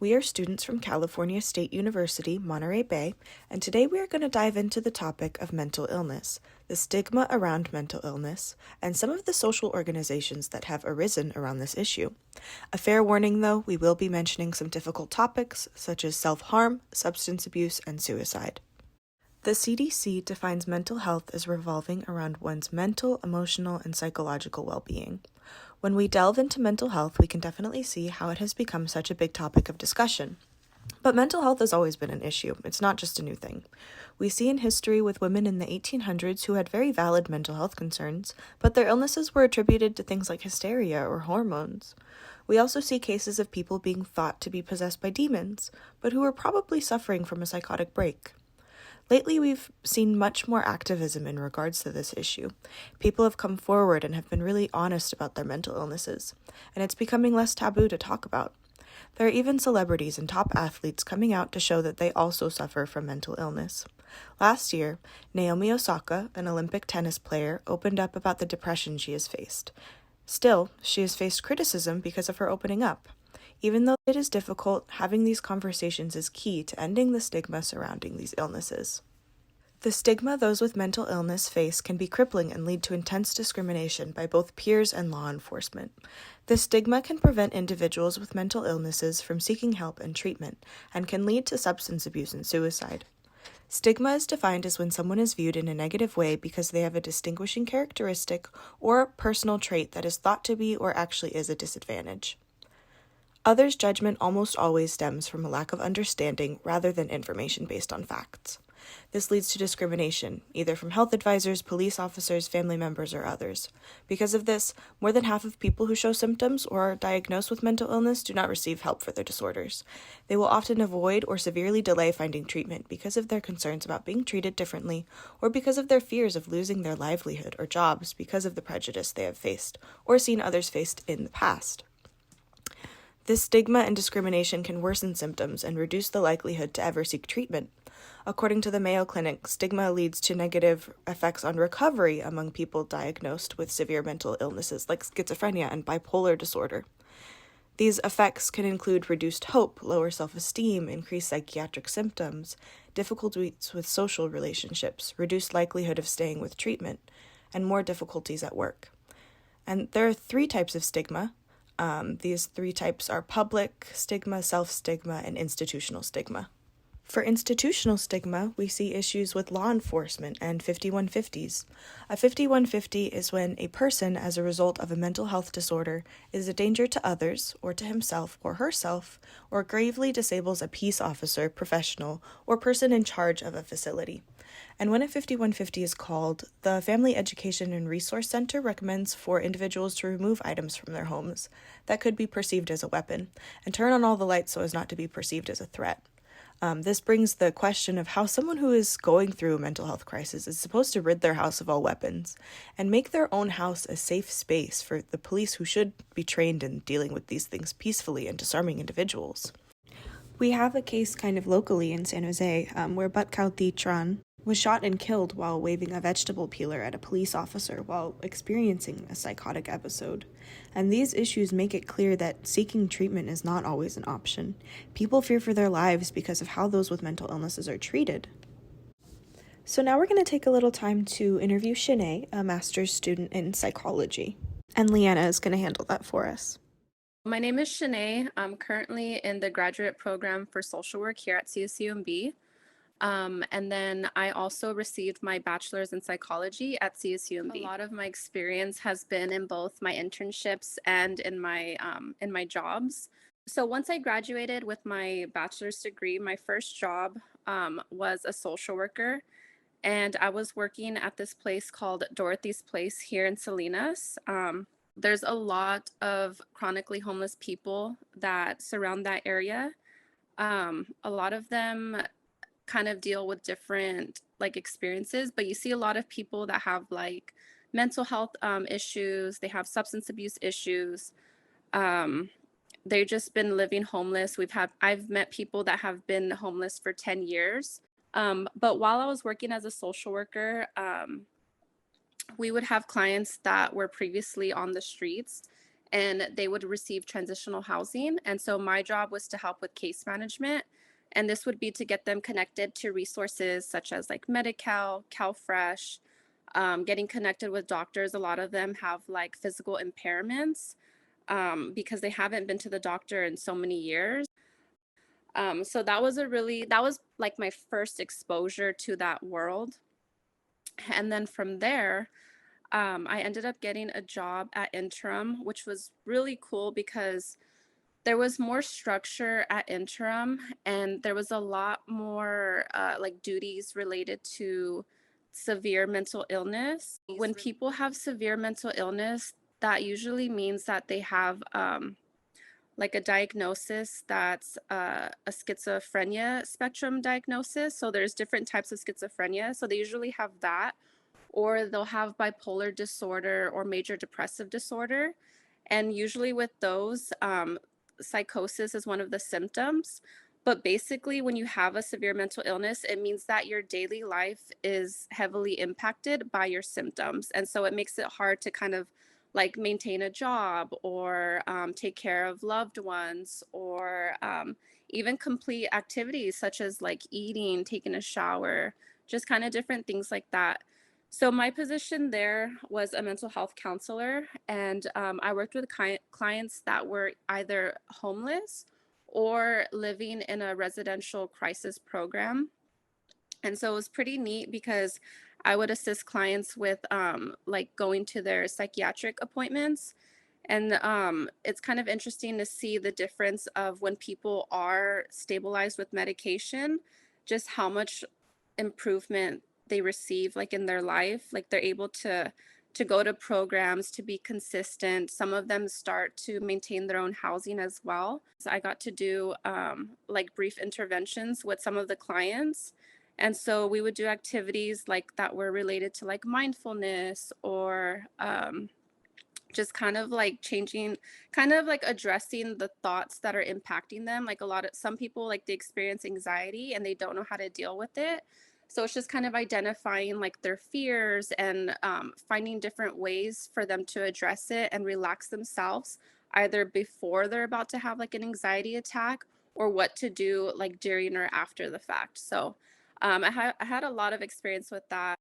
We are students from California State University, Monterey Bay, and today we are going to dive into the topic of mental illness, the stigma around mental illness, and some of the social organizations that have arisen around this issue. A fair warning though, we will be mentioning some difficult topics such as self-harm, substance abuse, and suicide. The CDC defines mental health as revolving around one's mental, emotional, and psychological well-being. When we delve into mental health, we can definitely see how it has become such a big topic of discussion. But mental health has always been an issue. It's not just a new thing. We see in history with women in the 1800s who had very valid mental health concerns, but their illnesses were attributed to things like hysteria or hormones. We also see cases of people being thought to be possessed by demons, but who were probably suffering from a psychotic break. Lately, we've seen much more activism in regards to this issue. People have come forward and have been really honest about their mental illnesses, and it's becoming less taboo to talk about. There are even celebrities and top athletes coming out to show that they also suffer from mental illness. Last year, Naomi Osaka, an Olympic tennis player, opened up about the depression she has faced. Still, she has faced criticism because of her opening up. Even though it is difficult, having these conversations is key to ending the stigma surrounding these illnesses. The stigma those with mental illness face can be crippling and lead to intense discrimination by both peers and law enforcement. This stigma can prevent individuals with mental illnesses from seeking help and treatment, and can lead to substance abuse and suicide. Stigma is defined as when someone is viewed in a negative way because they have a distinguishing characteristic or personal trait that is thought to be or actually is a disadvantage. Others' judgment almost always stems from a lack of understanding rather than information based on facts. This leads to discrimination, either from health advisors, police officers, family members, or others. Because of this, more than half of people who show symptoms or are diagnosed with mental illness do not receive help for their disorders. They will often avoid or severely delay finding treatment because of their concerns about being treated differently, or because of their fears of losing their livelihood or jobs because of the prejudice they have faced or seen others faced in the past. This stigma and discrimination can worsen symptoms and reduce the likelihood to ever seek treatment. According to the Mayo Clinic, stigma leads to negative effects on recovery among people diagnosed with severe mental illnesses like schizophrenia and bipolar disorder. These effects can include reduced hope, lower self-esteem, increased psychiatric symptoms, difficulties with social relationships, reduced likelihood of staying with treatment, and more difficulties at work. And there are 3 types of stigma. These 3 types are public stigma, self-stigma, and institutional stigma. For institutional stigma, we see issues with law enforcement and 5150s. A 5150 is when a person, as a result of a mental health disorder, is a danger to others, or to himself or herself, or gravely disables a peace officer, professional, or person in charge of a facility. And when a 5150 is called, the Family Education and Resource Center recommends for individuals to remove items from their homes that could be perceived as a weapon, and turn on all the lights so as not to be perceived as a threat. This brings the question of how someone who is going through a mental health crisis is supposed to rid their house of all weapons and make their own house a safe space for the police who should be trained in dealing with these things peacefully and disarming individuals. We have a case kind of locally in San Jose where Batcauti Tran was shot and killed while waving a vegetable peeler at a police officer while experiencing a psychotic episode. And these issues make it clear that seeking treatment is not always an option. People fear for their lives because of how those with mental illnesses are treated. So now we're going to take a little time to interview Shanae, a master's student in psychology. And Leahna is going to handle that for us. My name is Shanae. I'm currently in the graduate program for social work here at CSUMB. And then I also received my bachelor's in psychology at CSUMB. A lot of my experience has been in both my internships and in my jobs. So once I graduated with my bachelor's degree, my first job was a social worker, and I was working at this place called Dorothy's Place here in Salinas. There's a lot of chronically homeless people that surround that area. A lot of them kind of deal with different experiences, but you see a lot of people that have mental health issues. They have substance abuse issues. They've just been living homeless. I've met people that have been homeless for 10 years. But while I was working as a social worker, we would have clients that were previously on the streets, and they would receive transitional housing. And so my job was to help with case management. And this would be to get them connected to resources such as like Medi-Cal, CalFresh, getting connected with doctors. A lot of them have like physical impairments because they haven't been to the doctor in so many years. So that was like my first exposure to that world. And then from there, I ended up getting a job at Interim, which was really cool because there was more structure at Interim and there was a lot more like duties related to severe mental illness. When people have severe mental illness, that usually means that they have like a diagnosis that's a schizophrenia spectrum diagnosis. So there's different types of schizophrenia. So they usually have that, or they'll have bipolar disorder or major depressive disorder. And usually with those, psychosis is one of the symptoms. But basically, when you have a severe mental illness, it means that your daily life is heavily impacted by your symptoms. And so it makes it hard to kind of like maintain a job or take care of loved ones or even complete activities such as like eating, taking a shower, just kind of different things like that. So my position there was a mental health counselor, and I worked with clients that were either homeless or living in a residential crisis program. And so it was pretty neat because I would assist clients with like going to their psychiatric appointments. And it's kind of interesting to see the difference of when people are stabilized with medication, just how much improvement they receive like in their life. Like they're able to go to programs, to be consistent. Some of them start to maintain their own housing as well. So I got to do like brief interventions with some of the clients. And so we would do activities like that were related to like mindfulness or just kind of like changing, kind of like addressing the thoughts that are impacting them. Like some people like they experience anxiety and they don't know how to deal with it. So it's just kind of identifying like their fears and finding different ways for them to address it and relax themselves, either before they're about to have like an anxiety attack or what to do like during or after the fact. So I had a lot of experience with that.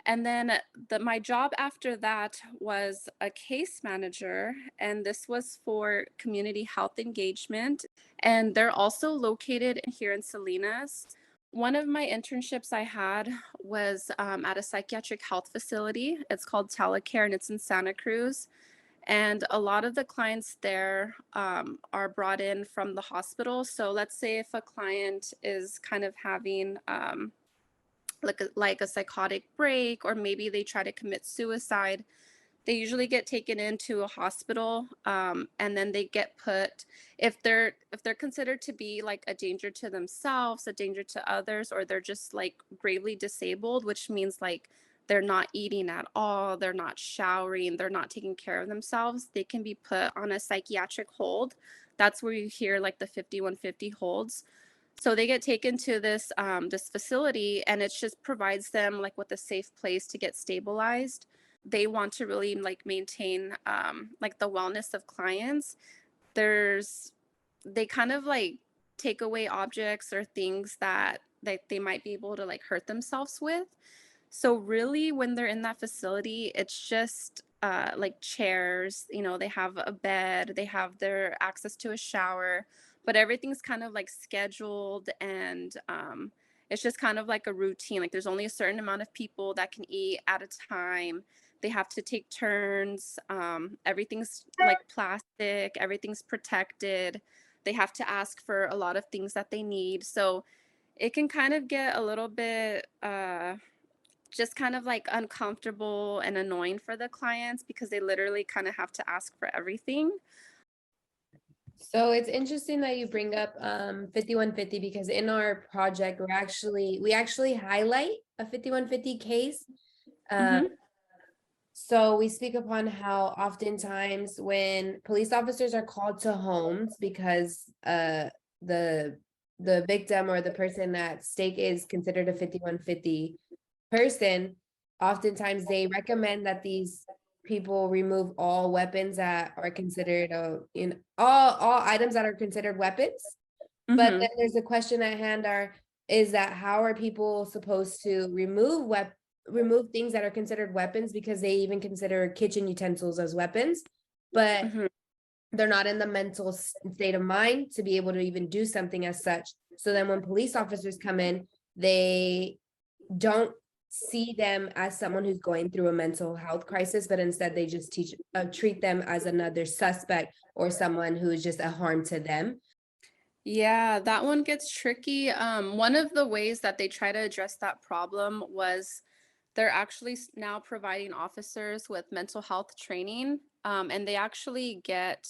And then my job after that was a case manager, and this was for community health engagement. And they're also located here in Salinas. One of my internships I had was at a psychiatric health facility. It's called Telecare, and it's in Santa Cruz. And a lot of the clients there are brought in from the hospital. So let's say if a client is kind of having like a psychotic break, or maybe they try to commit suicide, they usually get taken into a hospital, and then they get put, if they're considered to be like a danger to themselves, a danger to others, or they're just like gravely disabled, which means like they're not eating at all, they're not showering, they're not taking care of themselves, they can be put on a psychiatric hold. That's where you hear like the 5150 holds. So they get taken to this facility, and it just provides them like with a safe place to get stabilized. They want to really like maintain like the wellness of clients. They kind of like take away objects or things that they might be able to like hurt themselves with. So really, when they're in that facility, it's just like chairs. You know, they have a bed, they have their access to a shower, but everything's kind of like scheduled, and it's just kind of like a routine. Like there's only a certain amount of people that can eat at a time. They have to take turns. Everything's like plastic. Everything's protected. They have to ask for a lot of things that they need. So it can kind of get a little bit just kind of like uncomfortable and annoying for the clients because they literally kind of have to ask for everything. So it's interesting that you bring up 5150, because in our project we actually highlight a 5150 case. Mhm. So we speak upon how oftentimes when police officers are called to homes because the victim or the person at stake is considered a 5150 person, oftentimes they recommend that these people remove all weapons that are considered in all items that are considered weapons. But then there's a question at hand is that how are people supposed to remove things that are considered weapons, because they even consider kitchen utensils as weapons, but they're not in the mental state of mind to be able to even do something as such. So then when police officers come in, they don't see them as someone who's going through a mental health crisis, but instead they just treat them as another suspect or someone who is just a harm to them. Yeah, that one gets tricky. One of the ways that they try to address that problem was they're actually now providing officers with mental health training, and they actually get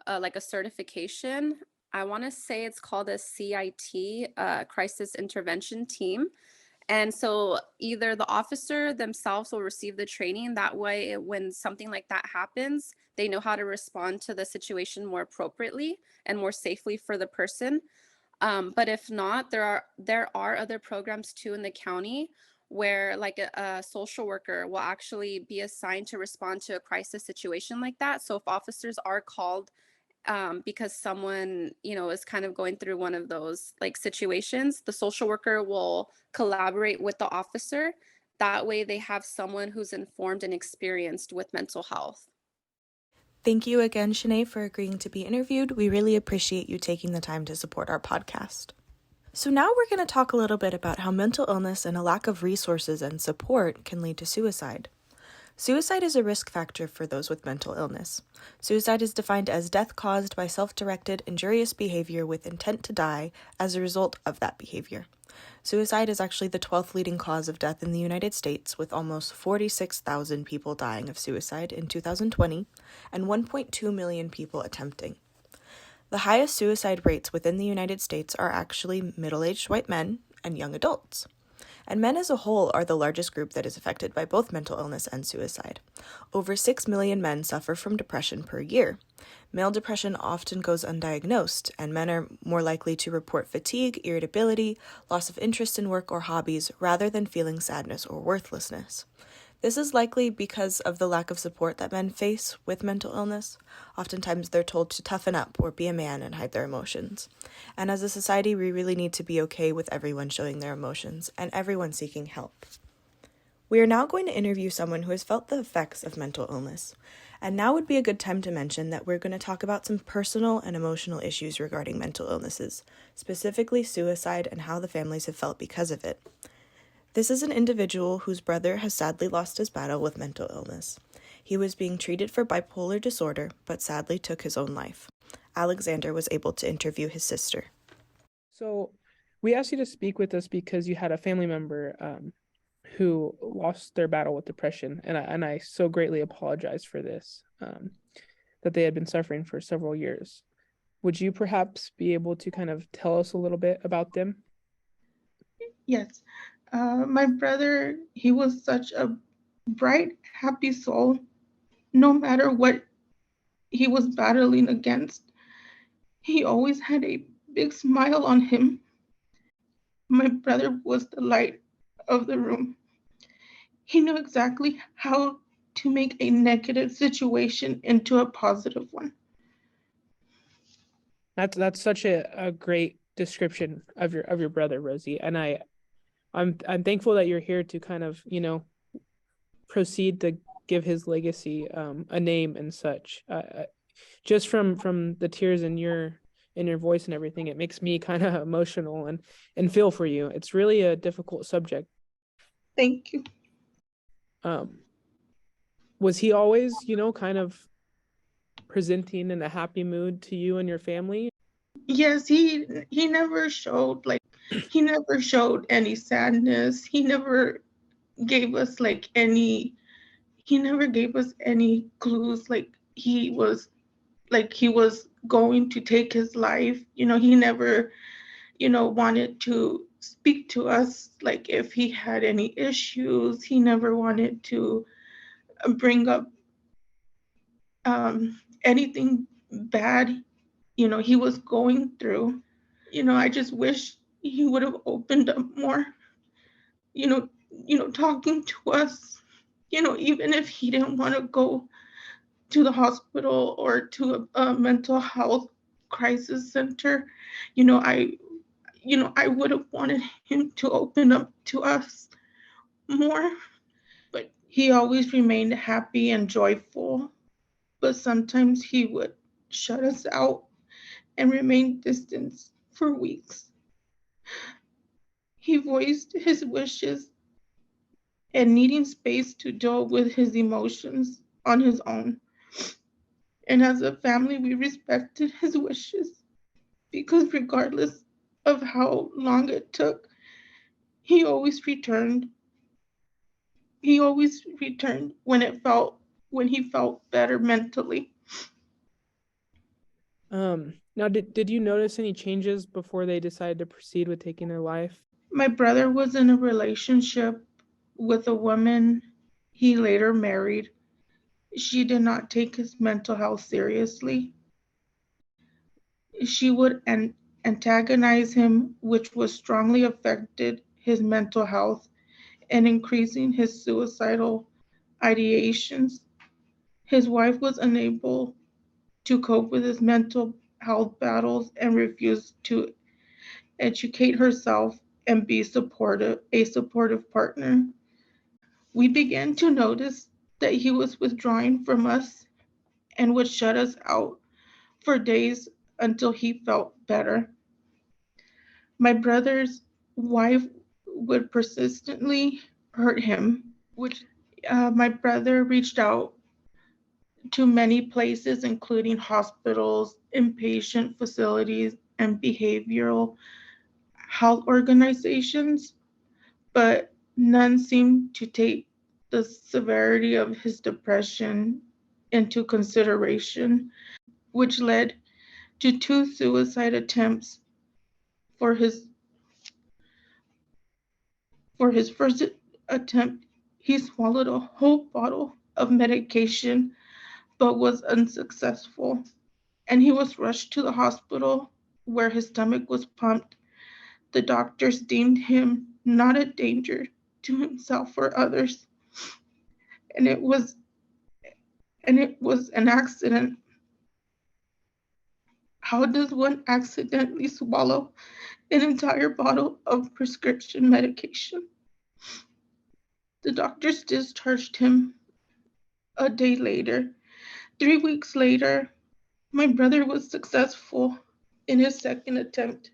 like a certification. I want to say it's called a CIT, Crisis Intervention Team. And so either the officer themselves will receive the training. That way, when something like that happens, they know how to respond to the situation more appropriately and more safely for the person. But if not, there are other programs too in the county where like a social worker will actually be assigned to respond to a crisis situation like that. So if officers are called because someone, is kind of going through one of those like situations, the social worker will collaborate with the officer. That way they have someone who's informed and experienced with mental health. Thank you again, Shanae, for agreeing to be interviewed. We really appreciate you taking the time to support our podcast. So now we're going to talk a little bit about how mental illness and a lack of resources and support can lead to suicide. Suicide is a risk factor for those with mental illness. Suicide is defined as death caused by self-directed, injurious behavior with intent to die as a result of that behavior. Suicide is actually the 12th leading cause of death in the United States, with almost 46,000 people dying of suicide in 2020 and 1.2 million people attempting. The highest suicide rates within the United States are actually middle-aged white men and young adults. And men as a whole are the largest group that is affected by both mental illness and suicide. Over 6 million men suffer from depression per year. Male depression often goes undiagnosed, and men are more likely to report fatigue, irritability, loss of interest in work or hobbies, rather than feeling sadness or worthlessness. This is likely because of the lack of support that men face with mental illness. Oftentimes they're told to toughen up or be a man and hide their emotions. And as a society, we really need to be okay with everyone showing their emotions and everyone seeking help. We are now going to interview someone who has felt the effects of mental illness. And now would be a good time to mention that we're going to talk about some personal and emotional issues regarding mental illnesses, specifically suicide and how the families have felt because of it. This is an individual whose brother has sadly lost his battle with mental illness. He was being treated for bipolar disorder, but sadly took his own life. Alexander was able to interview his sister. So we asked you to speak with us because you had a family member who lost their battle with depression, and I so greatly apologize for this, that they had been suffering for several years. Would you perhaps be able to kind of tell us a little bit about them? Yes. My brother, he was such a bright, happy soul. No matter what he was battling against, he always had a big smile on him. My brother was the light of the room. He knew exactly how to make a negative situation into a positive one. That's such a great description of your brother, Rosie, and I'm thankful that you're here to kind of, proceed to give his legacy a name and such. Just from the tears in your voice and everything, it makes me kind of emotional and feel for you. It's really a difficult subject. Thank you. Was he always, kind of presenting in a happy mood to you and your family? Yes, he never showed any sadness. He never gave us any clues he was going to take his life. He never wanted to speak to us if he had any issues. He never wanted to bring up anything bad he was going through. I just wish he would have opened up more, talking to us. Even if he didn't want to go to the hospital or to a mental health crisis center, I would have wanted him to open up to us more. But he always remained happy and joyful. But sometimes he would shut us out and remain distant for weeks. He voiced his wishes and needing space to deal with his emotions on his own. And as a family, we respected his wishes because regardless of how long it took, he always returned. He always returned when he felt better mentally. Now did you notice any changes before they decided to proceed with taking their life? My brother was in a relationship with a woman he later married. She did not take his mental health seriously. She would antagonize him, which was strongly affected his mental health and increasing his suicidal ideations. His wife was unable to cope with his mental health battles and refused to educate herself and be a supportive partner. We began to notice that he was withdrawing from us and would shut us out for days until he felt better. My brother's wife would persistently hurt him, which my brother reached out to many places, including hospitals, inpatient facilities, and behavioral health organizations, but none seemed to take the severity of his depression into consideration, which led to 2 suicide attempts. For his first attempt, he swallowed a whole bottle of medication but was unsuccessful, and he was rushed to the hospital where his stomach was pumped. The doctors deemed him not a danger to himself or others, and it was an accident. How does one accidentally swallow an entire bottle of prescription medication? The doctors discharged him a day later. 3 weeks later, my brother was successful in his second attempt.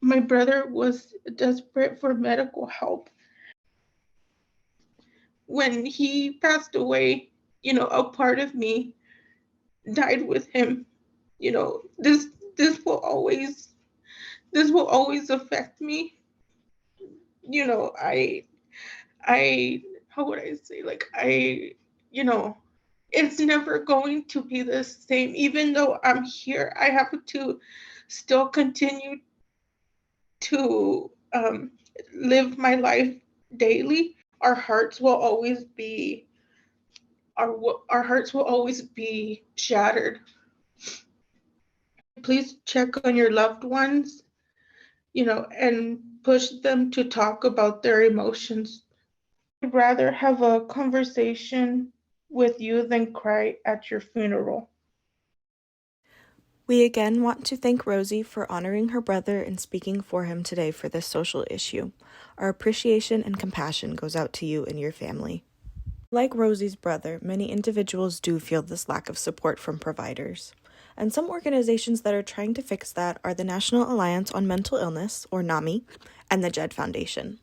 My brother was desperate for medical help. When he passed away, a part of me died with him. This will always affect me. I how would I say, it's never going to be the same. Even though I'm here, I have to still continue to live my life daily. Our hearts will always be shattered. Please check on your loved ones, and push them to talk about their emotions. I'd rather have a conversation with you than cry at your funeral. We again want to thank Rosie for honoring her brother and speaking for him today for this social issue. Our appreciation and compassion goes out to you and your family. Like Rosie's brother, many individuals do feel this lack of support from providers. And some organizations that are trying to fix that are the National Alliance on Mental Illness, or NAMI, and the JED Foundation.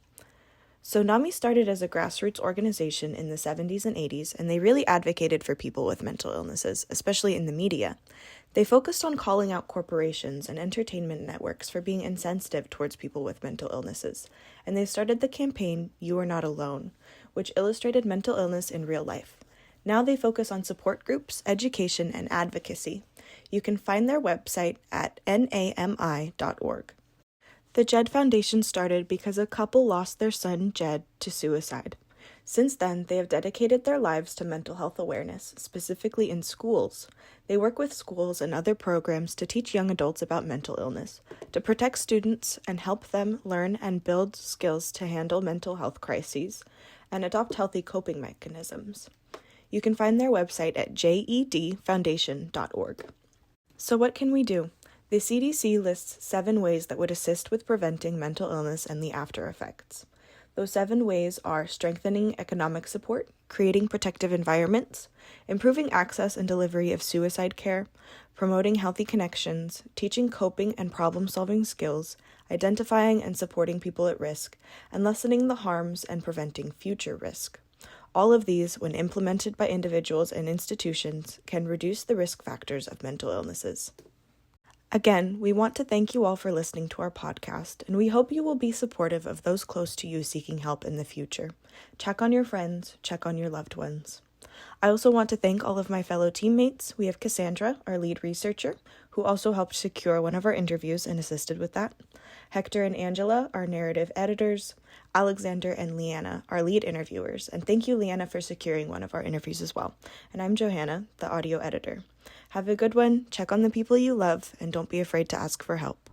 So NAMI started as a grassroots organization in the 70s and 80s, and they really advocated for people with mental illnesses, especially in the media. They focused on calling out corporations and entertainment networks for being insensitive towards people with mental illnesses, and they started the campaign You Are Not Alone, which illustrated mental illness in real life. Now they focus on support groups, education, and advocacy. You can find their website at nami.org. The JED Foundation started because a couple lost their son, Jed, to suicide. Since then, they have dedicated their lives to mental health awareness, specifically in schools. They work with schools and other programs to teach young adults about mental illness, to protect students and help them learn and build skills to handle mental health crises and adopt healthy coping mechanisms. You can find their website at jedfoundation.org. So what can we do? The CDC lists 7 ways that would assist with preventing mental illness and the after effects. Those 7 ways are strengthening economic support, creating protective environments, improving access and delivery of suicide care, promoting healthy connections, teaching coping and problem-solving skills, identifying and supporting people at risk, and lessening the harms and preventing future risk. All of these, when implemented by individuals and institutions, can reduce the risk factors of mental illnesses. Again, we want to thank you all for listening to our podcast, and we hope you will be supportive of those close to you seeking help in the future. Check on your friends, check on your loved ones. I also want to thank all of my fellow teammates. We have Kassandra, our lead researcher, who also helped secure one of our interviews and assisted with that. Hector and Angela, our narrative editors. Alexander and Leahna, our lead interviewers. And thank you, Leahna, for securing one of our interviews as well. And I'm Johannah, the audio editor. Have a good one, check on the people you love, and don't be afraid to ask for help.